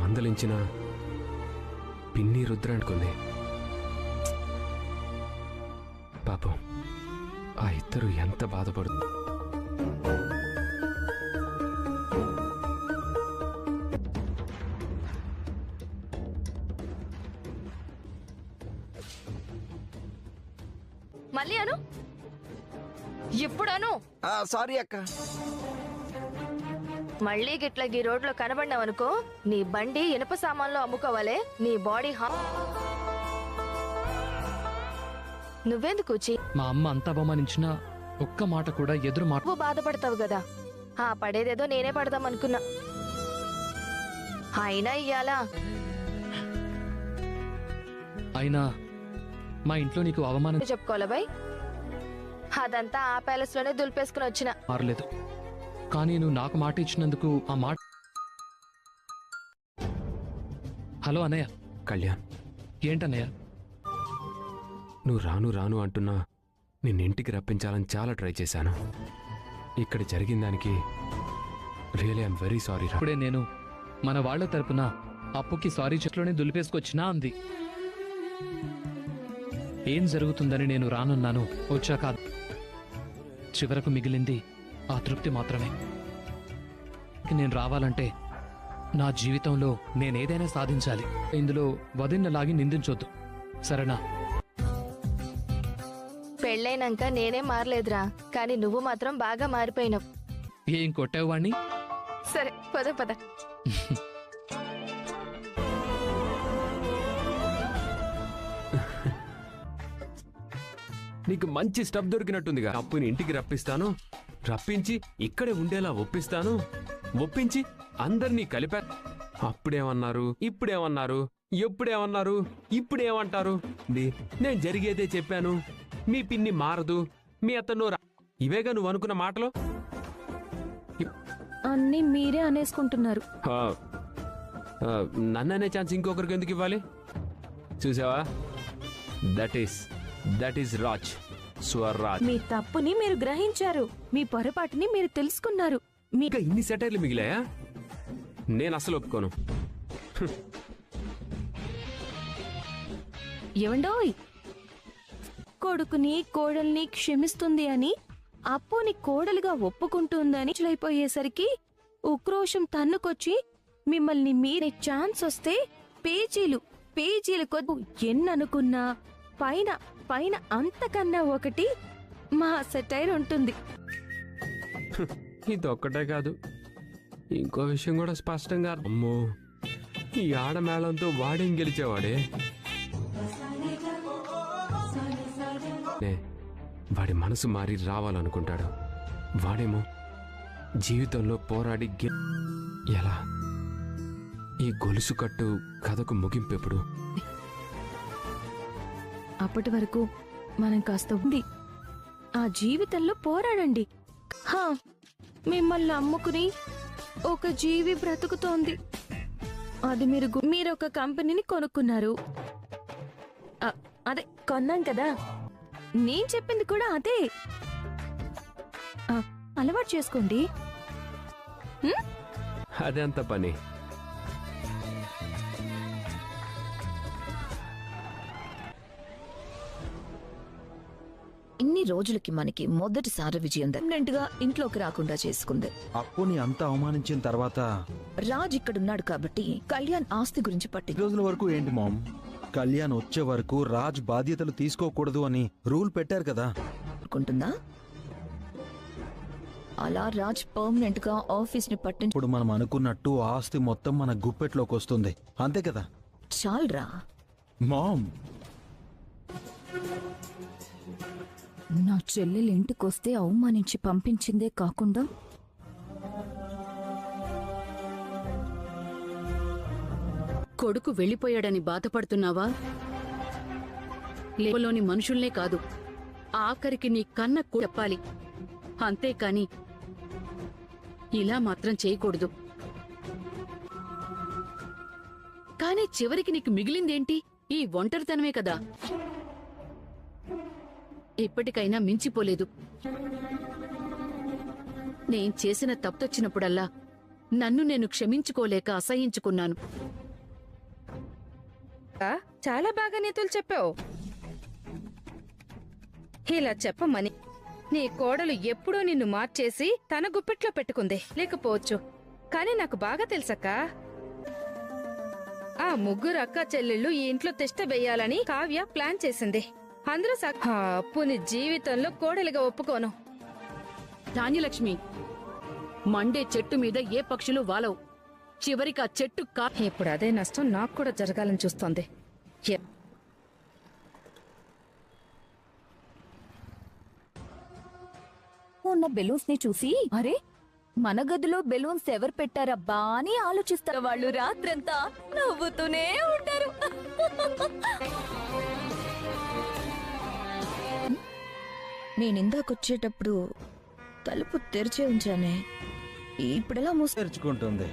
మందలించినా పిన్ని రుద్ర అనుకుంది. పాపం ఆ ఇద్దరు ఎంత బాధపడుతుంది. మళ్ళీ అను, ఎప్పుడను? సారీ అక్క. మళ్ళీ గిట్ల ఈ రోడ్లో కనబడినావనుకో, నీ బండి ఇనుప సామాన్లు అమ్ముకోవాలే, నీ బాడీ నువ్వెందుకు కూచి? మా అమ్మ అంత అవమానించినా ఒక్క మాట కూడా ఎదురు మాట. నువ్వు బాధపడతావు కదా, ఆ పడేదేదో నేనే పడదాం అనుకున్నా. అయినా ఇయ్యాలా? అయినా మా ఇంట్లో నీకు అవమానం చెప్పుకోవాలా బాయ్? అదంతా ఆ ప్యాలెస్ లోనే దులిపేసుకుని వచ్చిన. మారలేదు, కానీ నువ్వు నాకు మాట ఇచ్చినందుకు ఆ మాట. హలో అన్నయ్య. కళ్యాణ్, ఏంటన్నయ్య? నువ్వు రాను రాను అంటున్నా నిన్నింటికి రప్పించాలని చాలా ట్రై చేశాను. ఇక్కడ జరిగిన దానికి రియలీ ఐఎమ్ వెరీ సారీ. ఇప్పుడే నేను మన వాళ్ల తరపున అప్పుకి సారీ చెట్లోనే దులిపేసుకొచ్చినా అంది. ఏం జరుగుతుందని నేను రానున్నాను, వచ్చాక చివరకు మిగిలింది ఆ తృప్తి మాత్రమే. నేను రావాలంటే నా జీవితంలో నేనేదైనా సాధించాలి. ఇందులో వదిన్నలాగి నిందించొద్దు, సరేనా? పెళ్ళైనాక నేనే మారలేదురా, కానీ నువ్వు మాత్రం బాగా మారిపోయినావు. ఏం కొట్టావు వాణ్ణి? సరే పద పద. నీకు మంచి స్టఫ్ దొరికినట్టుందిగా. అప్పుని ఇంటికి రప్పిస్తాను, రప్పించి ఇక్కడే ఉండేలా ఒప్పిస్తాను, ఒప్పించి అందరినీ కలిపా. అప్పుడేమన్నారు, ఇప్పుడేమన్నారు, ఎప్పుడేమన్నారు, ఇప్పుడేమంటారు? నేను జరిగేదే చెప్పాను, మీ పిన్ని మారదు, మీ అతను ఇవేగా నువ్వు అనుకున్న మాటలు. అన్నీ మీరే అనేసుకుంటున్నారు. నన్ననే ఛాన్స్ ఇంకొకరికి ఎందుకు ఇవ్వాలి? చూసావా, దట్ ఈస్ రాజ్, స్వరాజ్. మీ తప్పుని మీరు గ్రహించారు, మీ పొరపాటుని మీరు తెలుసుకున్నారు. ఇంకా ఇన్ని సెటైర్లు మిగిలాయా? నేను అసలు ఒప్పుకోను. ఏవండోయ్, కొడుకుని కోడల్ని క్షమిస్తుంది అని, అప్పుని కోడలుగా ఒప్పుకుంటుందని అయిపోయేసరికి ఉక్రోషం తన్నుకొచ్చి మిమ్మల్ని మీరే ఛాన్స్ వస్తే పేజీలు కొద్దు ఎన్ననుకున్నా పైన పైన అంతకన్నా ఒకటి మా సెటైర్ ఉంటుంది. ఇదొక్కటే కాదు, ఇంకో విషయం కూడా స్పష్టంగా. అమ్మో, ఈ ఆడమేళంతో వాడేం గెలిచేవాడే. వాడి మనసు మారి రావాలనుకుంటాడు, వాడేమో జీవితంలో పోరాడి ఎలా? ఈ గొలుసు కట్టు కథకు ముగింపెప్పుడు? అప్పటి వరకు మనం కాస్త ఉంది, ఆ జీవితంలో పోరాడండి. మిమ్మల్ని అమ్ముకుని ఒక జీవి బ్రతుకుతోంది. అది మీరు ఒక కంపెనీని కొనుక్కున్నారు. అదే కొన్నాం కదా, నేను చెప్పింది కూడా అదే. అలవాటు చేసుకోండి. అదెంత పని? ఇన్ని రోజులకి మనకి మొదటిసారి విజయం గా ఇంట్లోకి రాకుండా చేసుకుంది. అప్పుని అంత అవమానించిన తర్వాత రాజ్ ఇక్కడున్నాడు కాబట్టి కళ్యాణ్ ఆస్తి గురించి పట్టి రోజుల వరకు ఏంటి మామ్? కళ్యాణ్ వచ్చే వరకు రాజ్ బాధ్యతలు తీసుకోకూడదు అని రూల్ పెట్టారు కదా. అనుకుంటుందా? అలా రాజ్ పర్మనెంట్ గా ఆఫీస్ ని పట్టించి ఇప్పుడు మనం అనుకున్నట్టు ఆస్తి మొత్తం మన గుప్పెట్లోకి వస్తుంది, అంతే కదా? చాలరా మామ్. నా చెల్లెలు ఇంటికొస్తే అవమానించి పంపించిందే కాకుండా కొడుకు వెళ్ళిపోయాడని బాధపడుతున్నావా? లేలోని మనుషుల్నే కాదు, ఆఖరికి నీ కన్న చెప్పాలి. అంతేకాని ఇలా మాత్రం చేయకూడదు. కానీ చివరికి నీకు మిగిలిందేంటి? ఈ ఒంటరితనమే కదా. ఇప్పటికైనా మించిపోలేదు. నేను చేసిన తప్పొచ్చినప్పుడల్లా నన్ను నేను క్షమించుకోలేక అసహించుకున్నాను. చాలా బాగా నీతులు చెప్పావు. ఇలా చెప్పమని నీ కోడలు ఎప్పుడూ నిన్ను మార్చేసి తన గుప్పిట్లో పెట్టుకుంది లేకపోవచ్చు. కానీ నాకు బాగా తెలుసక్క, ఆ ముగ్గురు అక్క చెల్లెళ్ళు ఈ ఇంట్లో తిష్ట వేయాలని కావ్య ప్లాన్ చేసింది. అందరూ ఆ అప్పుని జీవితంలో కోడలిగా ఒప్పుకోను. ధాన్యలక్ష్మి, మండే చెట్టు మీద ఏ పక్షులు వాలవు. చివరికి ఆ చెట్టు ఇప్పుడు అదే నష్టం నాకు కూడా జరగాలని చూస్తోంది. ఉన్న బెలూన్స్ ని చూసి అరే మన గదిలో బెలూన్స్ ఎవరు పెట్టారబ్బా అని ఆలోచిస్తారు. వాళ్ళు రాత్రంతా నవ్వుతూనే ఉంటారు. నేనిందాకొచ్చేటప్పుడు తలుపు తెరిచే ఉంచానే, ఇప్పుడెలా తెరుచుకుంటుంది.